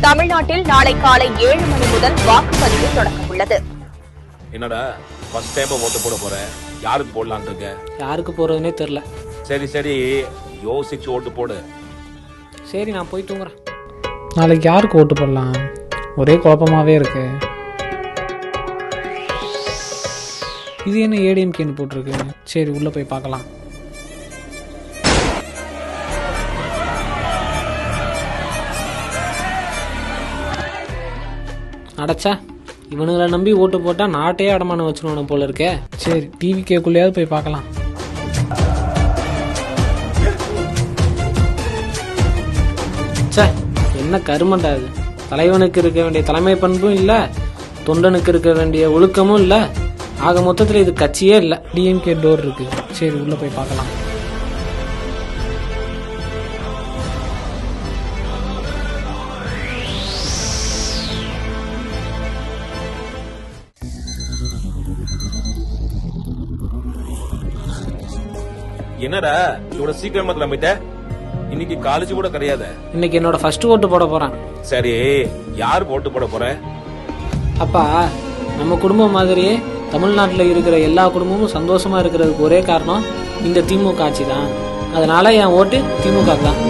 தமிழ்நாட்டில் நாளை காலை 7 மணி முதல் வாக்குப்பதிவு தொடங்க உள்ளது. என்னடா ஃபர்ஸ்ட் டைம் ஓட்டு போட போற? யாருக்கு போடலான்னு இருக்க? யாருக்கு போறதுனே தெரியல. சரி யோசிச்சு ஓட்டு போடு. சரி, நான் போய் தூங்குறேன். நாளைக்கு யாருக்கு ஓட்டு போடலாம்? ஒரே குழப்பமாவே இருக்கு. இது என்ன ஏடிஎம்கேன்னு போட்டிருக்கு? சரி, உள்ள போய் பார்க்கலாம். அடைச்சா, இவனுங்களை நம்பி ஓட்டு போட்டா நாட்டையே அடமானம் வச்சுருவானு போல இருக்கே. சரி, டிவிகேக்குள்ளேயாவது போய் பார்க்கலாம். சே, என்ன கருமண்டா இது. தலைவனுக்கு இருக்க வேண்டிய தலைமை பண்பும் இல்லை, தொண்டனுக்கு இருக்க வேண்டிய ஒழுக்கமும் இல்லை. ஆக மொத்தத்தில் இது கட்சியே இல்லை. டிஎம்கே டோர் இருக்கு. சரி, உள்ள போய் பார்க்கலாம். என்னடா இவ்வளவு சீக்கிரமா கிளம்பிட்ட? இன்னைக்கு காலேஜ் கூட கிடையாது. இன்னைக்கு என்னோட ஃபர்ஸ்ட் ஓட்டு போட போறேன். சரி, யார் ஓட்டு போட போற? அப்பா, நம்ம குடும்பம் மாதிரியே தமிழ்நாட்டில் இருக்கிற எல்லா குடும்பமும் சந்தோஷமா இருக்கிறதுக்கு ஒரே காரணம் இந்த திமுக ஆட்சி தான். அதனால என் ஓட்டு திமுக தான்.